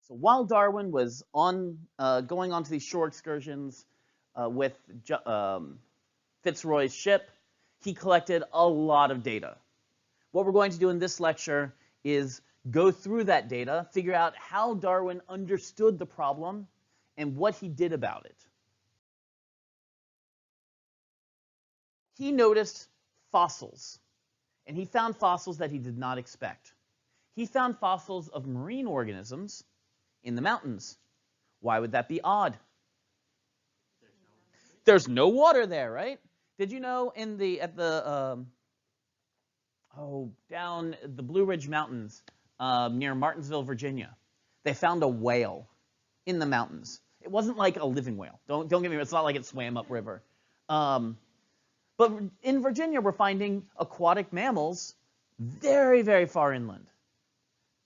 So while Darwin was going onto these shore excursions with Fitzroy's ship, he collected a lot of data. What we're going to do in this lecture is go through that data, figure out how Darwin understood the problem, and what he did about it. He noticed fossils, and he found fossils that he did not expect. He found fossils of marine organisms in the mountains. Why would that be odd? There's no water there, right? Did you know down the Blue Ridge Mountains near Martinsville, Virginia, they found a whale in the mountains. It wasn't like a living whale. Don't get me wrong. It's not like it swam upriver. But in Virginia, we're finding aquatic mammals very, very far inland.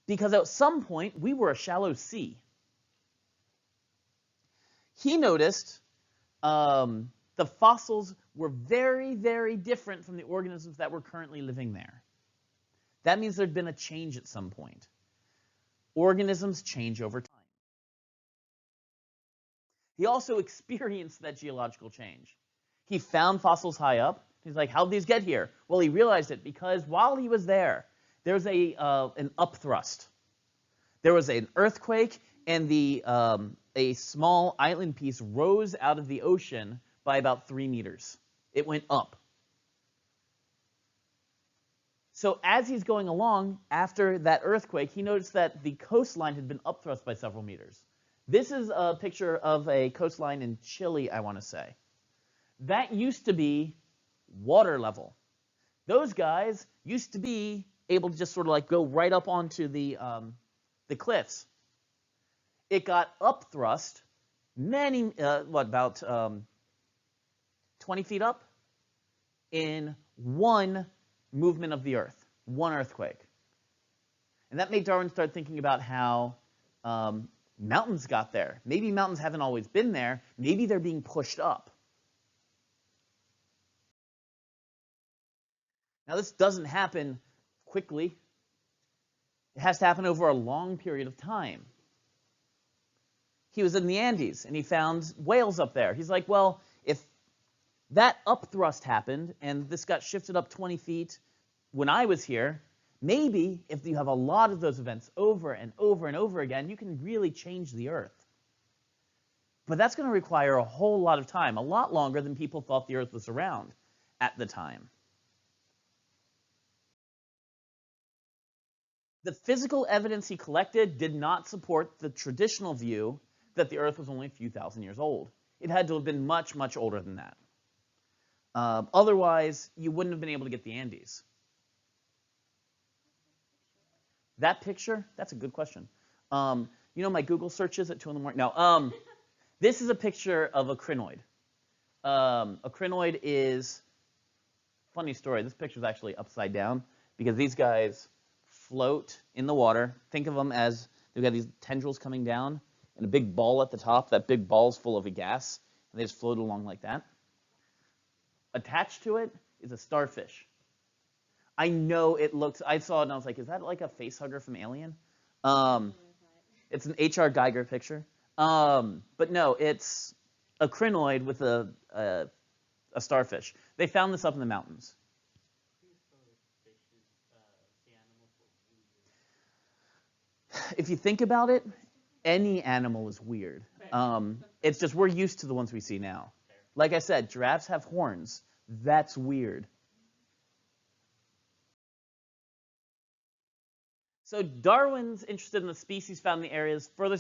Because at some point, we were a shallow sea. He noticed the fossils were very, very different from the organisms that were currently living there. That means there'd been a change at some point. Organisms change over time. He also experienced that geological change. He found fossils high up. He's like, how'd these get here? Well, he realized it because while he was there, there's an upthrust. There was an earthquake, and a small island piece rose out of the ocean by about 3 meters. It went up. So as he's going along, after that earthquake, he noticed that the coastline had been upthrust by several meters. This is a picture of a coastline in Chile, I want to say. That used to be water level. Those guys used to be able to just sort of like go right up onto the cliffs. It got upthrust about 20 feet up in one movement of the earth, one earthquake. And that made Darwin start thinking about how mountains got there. Maybe mountains haven't always been there. Maybe they're being pushed up. Now, this doesn't happen quickly. It has to happen over a long period of time. He was in the Andes, and he found whales up there. He's like, well, if that upthrust happened, and this got shifted up 20 feet when I was here, maybe if you have a lot of those events over and over and over again, you can really change the Earth. But that's going to require a whole lot of time, a lot longer than people thought the Earth was around at the time. The physical evidence he collected did not support the traditional view that the Earth was only a few thousand years old. It had to have been much, much older than that. Otherwise, you wouldn't have been able to get the Andes. That picture? That's a good question. You know my Google searches at 2 in the morning? No. This is a picture of a crinoid. A crinoid is, funny story, this picture is actually upside down because these guys float in the water. Think of them as they've got these tendrils coming down and a big ball at the top. That big ball's full of a gas, and they just float along like that. Attached to it is a starfish. I know it looks, I saw it and I was like, is that like a face hugger from Alien? It's an H.R. Geiger picture. But no, it's a crinoid with a starfish. They found this up in the mountains. If you think about it, any animal is weird. It's just we're used to the ones we see now. Like I said, giraffes have horns. That's weird. So Darwin's interested in the species found in the areas further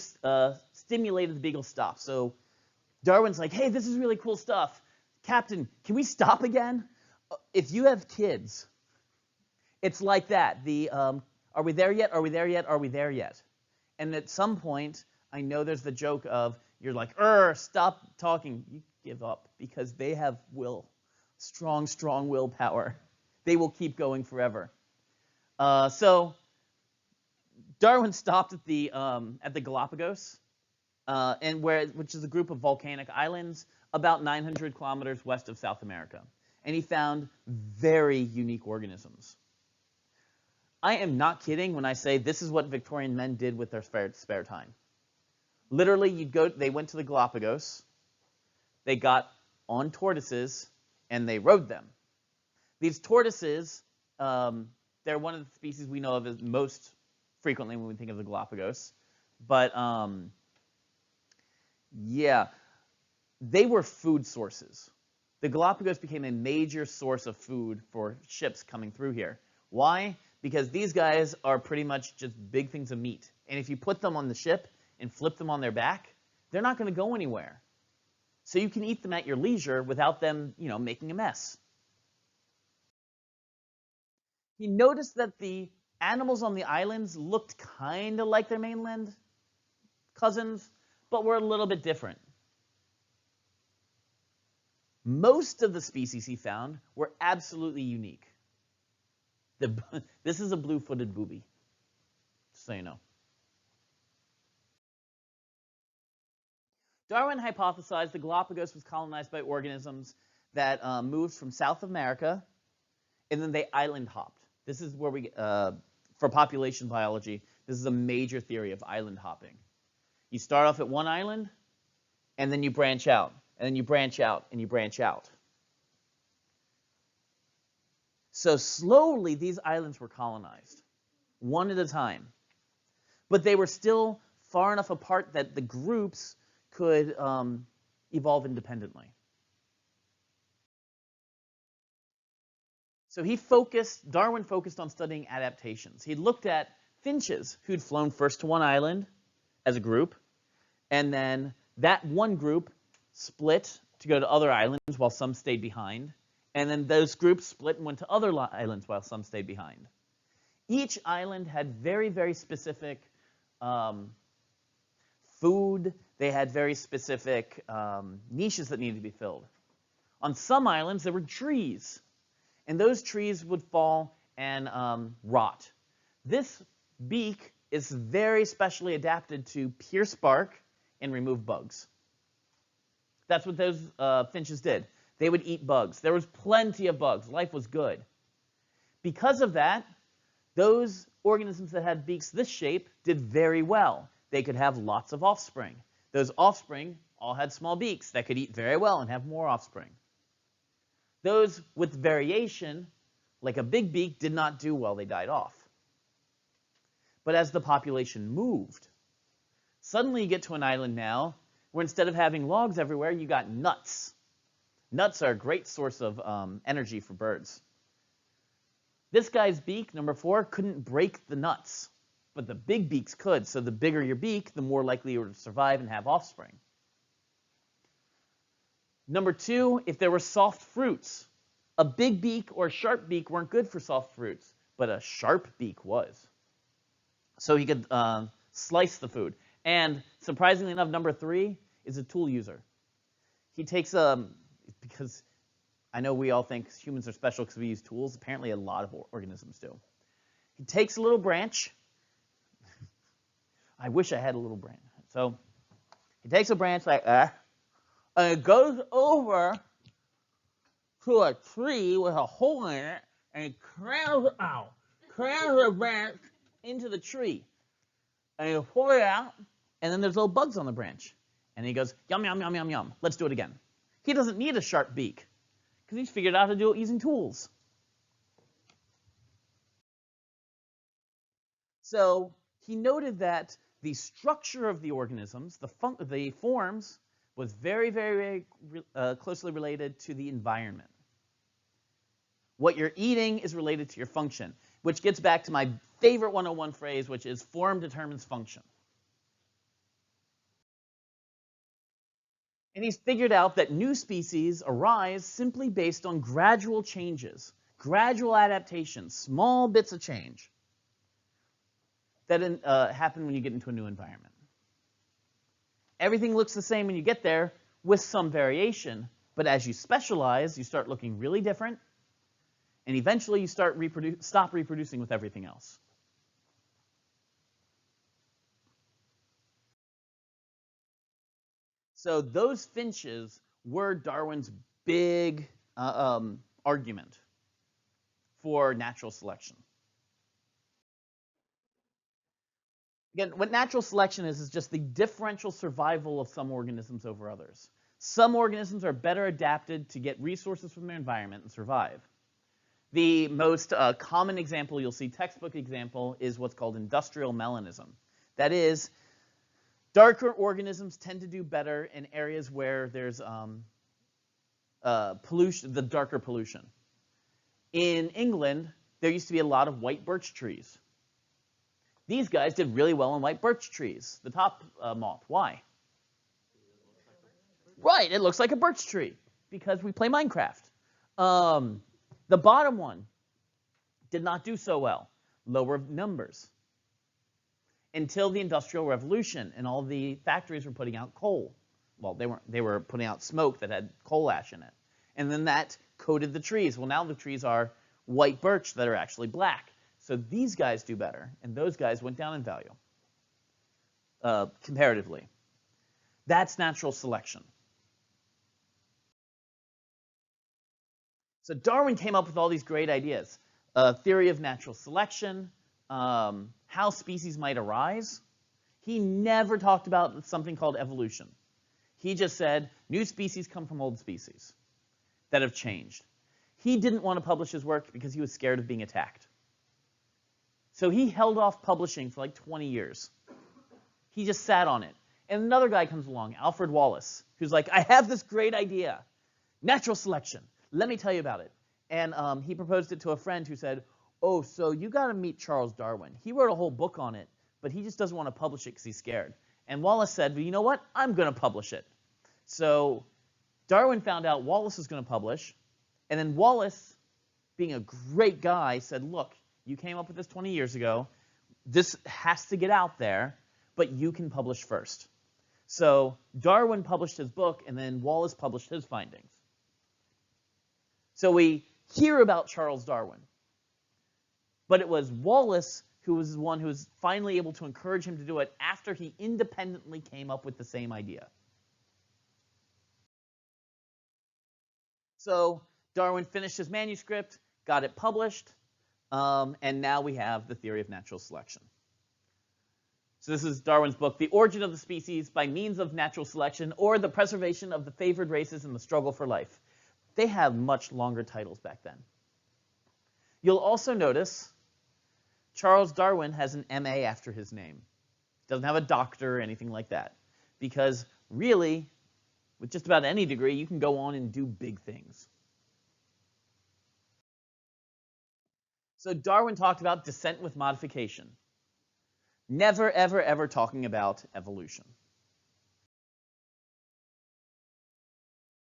stimulated the beagle stop. So Darwin's like, hey, this is really cool stuff. Captain, can we stop again? If you have kids, it's like that. Are we there yet? Are we there yet? Are we there yet? And at some point, I know there's the joke of, you're like, stop talking. You give up because they have will. Strong, strong willpower. They will keep going forever. So Darwin stopped at the Galapagos, which is a group of volcanic islands about 900 kilometers west of South America. And he found very unique organisms. I am not kidding when I say this is what Victorian men did with their spare time. Literally, they went to the Galapagos, they got on tortoises, and they rode them. These tortoises, they're one of the species we know of as most frequently when we think of the Galapagos. But yeah, they were food sources. The Galapagos became a major source of food for ships coming through here. Why? Because these guys are pretty much just big things of meat. And if you put them on the ship and flip them on their back, they're not going to go anywhere. So you can eat them at your leisure without them, making a mess. He noticed that the animals on the islands looked kind of like their mainland cousins, but were a little bit different. Most of the species he found were absolutely unique. This is a blue-footed booby, just so you know. Darwin hypothesized the Galapagos was colonized by organisms that moved from South America, and then they island hopped. This is where for population biology, this is a major theory of island hopping. You start off at one island, and then you branch out, and then you branch out, and you branch out. So slowly, these islands were colonized, one at a time. But they were still far enough apart that the groups could evolve independently. So Darwin focused on studying adaptations. He looked at finches who'd flown first to one island as a group, and then that one group split to go to other islands while some stayed behind, and then those groups split and went to other islands while some stayed behind. Each island had very, very specific food. They had very specific niches that needed to be filled. On some islands, there were trees, and those trees would fall and rot. This beak is very specially adapted to pierce bark and remove bugs. That's what those finches did. They would eat bugs. There was plenty of bugs. Life was good. Because of that, those organisms that had beaks this shape did very well. They could have lots of offspring. Those offspring all had small beaks that could eat very well and have more offspring. Those with variation, like a big beak, did not do well. They died off. But as the population moved, suddenly you get to an island now where instead of having logs everywhere, you got nuts. Nuts are a great source of energy for birds. This guy's beak, number 4, couldn't break the nuts, but the big beaks could. So the bigger your beak, the more likely you were to survive and have offspring. Number 2, if there were soft fruits, a big beak or a sharp beak weren't good for soft fruits, but a sharp beak was. So he could slice the food. And surprisingly enough, number 3 is a tool user. He takes because I know we all think humans are special because we use tools. Apparently, a lot of organisms do. He takes a little branch. I wish I had a little branch. So he takes a branch like that, and it goes over to a tree with a hole in it, and he crams the branch into the tree. And you pull it out, and then there's little bugs on the branch. And he goes, yum, yum, yum, yum, yum. Let's do it again. He doesn't need a sharp beak because he's figured out how to do it using tools. So he noted that the structure of the organisms, the forms, was very, very, very closely related to the environment. What you're eating is related to your function, which gets back to my favorite 101 phrase, which is form determines function. And he's figured out that new species arise simply based on gradual changes, gradual adaptations, small bits of change that happen when you get into a new environment. Everything looks the same when you get there with some variation, but as you specialize, you start looking really different, and eventually you stop reproducing with everything else. So those finches were Darwin's big argument for natural selection. Again, what natural selection is just the differential survival of some organisms over others. Some organisms are better adapted to get resources from their environment and survive. The most common example you'll see, textbook example, is what's called industrial melanism. That is, darker organisms tend to do better in areas where there's pollution, the darker pollution. In England, there used to be a lot of white birch trees. These guys did really well in white birch trees, the top moth. Why? Right, it looks like a birch tree because we play Minecraft. The bottom one did not do so well, lower numbers, until the Industrial Revolution and all the factories were putting out coal. Well, they were putting out smoke that had coal ash in it. And then that coated the trees. Well, now the trees are white birch that are actually black. So these guys do better, and those guys went down in value, comparatively. That's natural selection. So Darwin came up with all these great ideas. Theory of natural selection, how species might arise. He never talked about something called evolution. He just said, new species come from old species that have changed. He didn't want to publish his work because he was scared of being attacked. So he held off publishing for like 20 years. He just sat on it. And another guy comes along, Alfred Wallace, who's like, I have this great idea, natural selection. Let me tell you about it. And he proposed it to a friend who said, oh, so you got to meet Charles Darwin. He wrote a whole book on it, but he just doesn't want to publish it because he's scared. And Wallace said, well, you know what? I'm going to publish it. So Darwin found out Wallace was going to publish. And then Wallace, being a great guy, said, look, you came up with this 20 years ago. This has to get out there, but you can publish first. So Darwin published his book, and then Wallace published his findings. So we hear about Charles Darwin. But it was Wallace who was the one who was finally able to encourage him to do it after he independently came up with the same idea. So Darwin finished his manuscript, got it published, and now we have the theory of natural selection. So this is Darwin's book, The Origin of the Species by Means of Natural Selection, or The Preservation of the Favored Races in the Struggle for Life. They have much longer titles back then. You'll also notice Charles Darwin has an M.A. after his name. Doesn't have a doctor or anything like that. Because really, with just about any degree, you can go on and do big things. So Darwin talked about descent with modification. Never, ever, ever talking about evolution.